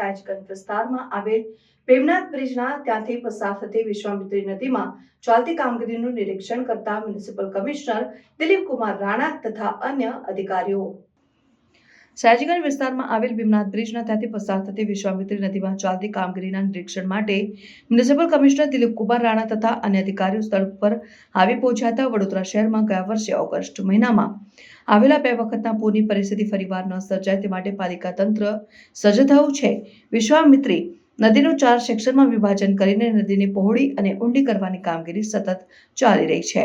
સયાજગંજ વિસ્તારમાં આવેલ ભીમનાથ બ્રિજના ત્યાંથી પસાર થતી વિશ્વામિત્રી નદીમાં ચાલતી કામગીરીનું નિરીક્ષણ કરતા મ્યુનિસિપલ કમિશનર દિલીપ કુમાર રાણા તથા અન્ય અધિકારીઓ સયાજગંજ વિસ્તારમાં આવેલ ભીમનાથ બ્રિજના ત્યાંથી પસાર થતી વિશ્વામિત્રી નદીમાં ચાલતી કામગીરીના નિરીક્ષણ માટે મ્યુનિસિપલ કમિશનર દિલીપ કુમાર રાણા તથા અન્ય અધિકારીઓ સ્થળ પર આવી પહોંચ્યા હતા। વડોદરા શહેરમાં ગયા વર્ષે ઓગસ્ટ મહિનામાં આવેલા 2 વખતના પૂરની પરિસ્થિતિ ફરીવાર ન સર્જાય તે માટે પાલિકા તંત્ર સજ્જ થયું છે। વિશ્વામિત્રી નદીનું 4 સેક્શનમાં વિભાજન કરીને નદીની પહોળી અને ઊંડી કરવાની કામગીરી સતત ચાલી રહી છે।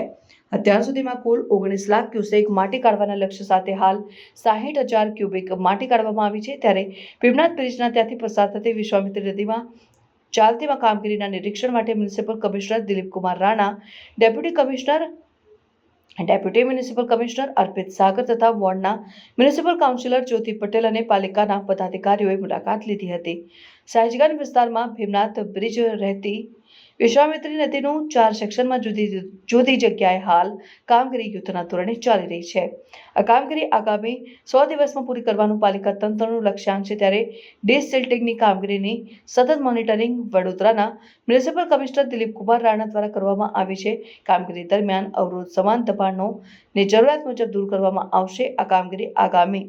અત્યાર સુધીમાં કુલ 19 લાખ ક્યુસેક માટી કાઢવાના લક્ષ્ય સાથે હાલ 60,000 ક્યુબિક માટી કાઢવામાં આવી છે। ત્યારે ભીમનાથ બ્રિજના ત્યાંથી પસાર થતી વિશ્વામિત્રી નદીમાં ચાલતી કામગીરીના નિરીક્ષણ માટે municipal commissioner Dilip Kumar Rana, deputy municipal commissioner Arpit Sagar તથા વોર્ડના મ્યુનિસિપલ કાઉન્સિલર જ્યોતિ પટેલ અને પાલિકાના પદાધિકારીઓએ મુલાકાત લીધી હતી। સયાજગંજ વિસ્તારમાં ભીમનાથ બ્રિજ રહેતી વિશ્વામિત્રી નદીનું 4 સેક્શનમાં જુદી જગ્યાએ હાલ કામગીરી યુદ્ધના ધોરણે ચાલી રહી છે। આ કામગીરી આગામી 100 દિવસમાં પૂરી કરવાનું પાલિકા તંત્રનું લક્ષ્યાંક છે। ત્યારે ડિસિલ્ટિંગની કામગીરીની સતત મોનિટરિંગ વડોદરાના મ્યુનિસિપલ કમિશનર દિલીપ કુમાર રાણા દ્વારા કરવામાં આવી છે। કામગીરી દરમિયાન અવરોધ સમાન દબાણનો જરૂરિયાત મુજબ દૂર કરવામાં આવશે। આ કામગીરી આગામી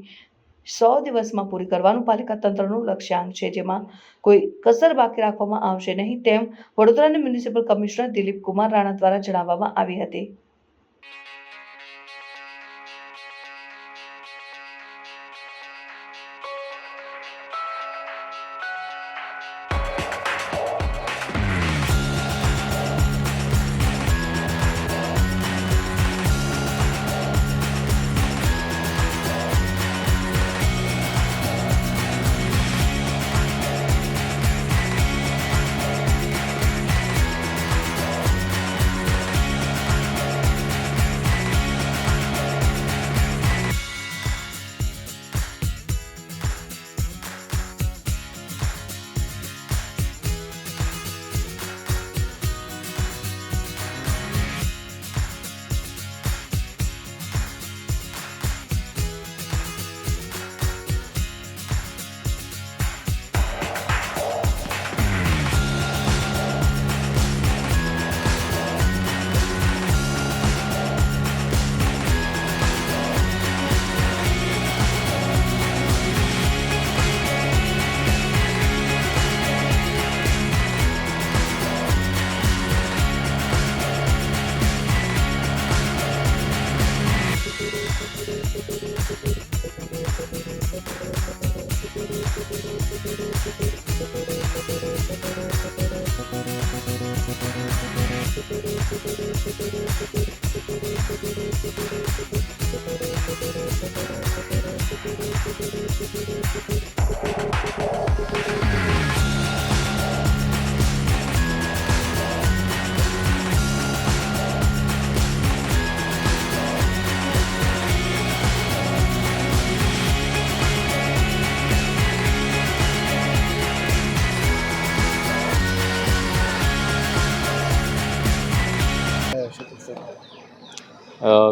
100 દિવસમાં પૂરી કરવાનું પાલિકા તંત્રનું લક્ષ્યાંક છે, જેમાં કોઈ કસર બાકી રાખવામાં આવશે નહીં તેમ વડોદરાના મ્યુનિસિપલ કમિશનર દિલીપ કુમાર રાણા દ્વારા જણાવવામાં આવી હતી।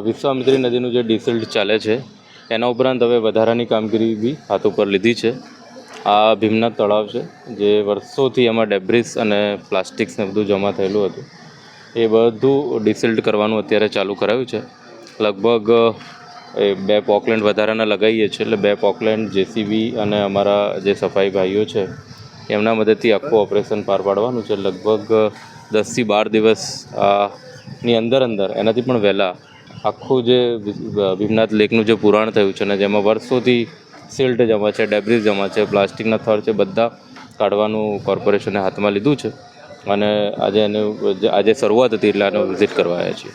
વિશ્વામિત્રી નદીનું જે ડિસિલ્ટ ચાલે છે એના ઉપરાંત હવે વધારાની કામગીરી બી હાથ ઉપર લીધી છે। આ ભીમનાથ તળાવ છે જે વર્ષોથી એમાં ડેબ્રિસ અને પ્લાસ્ટિક્સને બધું જમા થયેલું હતું, એ બધું ડિસિલ્ટ કરવાનું અત્યારે ચાલુ કરાવ્યું છે। લગભગ 2 પોકલેન્ડ વધારાના લગાવીએ છીએ, એટલે 2 પોકલેન્ડ જેસીબી અને અમારા જે સફાઈ ભાઈઓ છે એમના મદદથી આખું ઓપરેશન પાર પાડવાનું છે। લગભગ 10 થી 12 દિવસની અંદર એનાથી પણ વહેલા આખું જે ભીમનાથ લેકનું જે પુરાણ થયું છે ને જેમાં વર્ષોથી સિલ્ટ જમા છે, ડેબ્રિસ જમા છે, પ્લાસ્ટિકના થર છે, બધા કાઢવાનું કોર્પોરેશને હાથમાં લીધું છે અને આજે શરૂઆત હતી એટલે આનો વિઝિટ કરવા આવ્યા છીએ।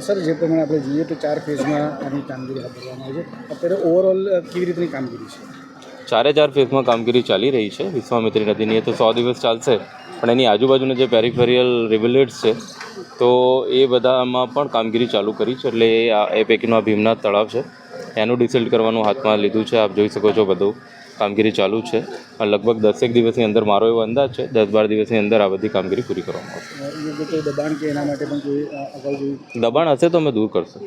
સર, જે પ્રમાણે આપણે જોઈએ તો 4 ફેઝમાં આની કામગીરી હાથ ધરવામાં આવી છે, અત્યારે ઓવરઓલ કેવી રીતની કામગીરી છે? 4 ફેઝમાં કામગીરી ચાલી રહી છે। વિશ્વામિત્રી નદીની એ તો 100 દિવસ ચાલશે, પણ એની આજુબાજુના જે પેરિફેરિયલ રિવરલેટ્સ છે તો એ બધામાં પણ કામગીરી ચાલુ કરી છે। એટલે એ પૈકીનું આ ભીમનાથ તળાવ છે એનું ડિસિલ્ટ કરવાનું હાથમાં લીધું છે। આપ જોઈ શકો છો બધું કામગીરી ચાલુ છે અને લગભગ 10 દિવસની અંદર મારો એવો અંદાજ છે 10-12 દિવસની અંદર આ બધી કામગીરી પૂરી કરવામાં આવશે। દબાણ કે એના માટે પણ કોઈ દબાણ હશે તો અમે દૂર કરશું।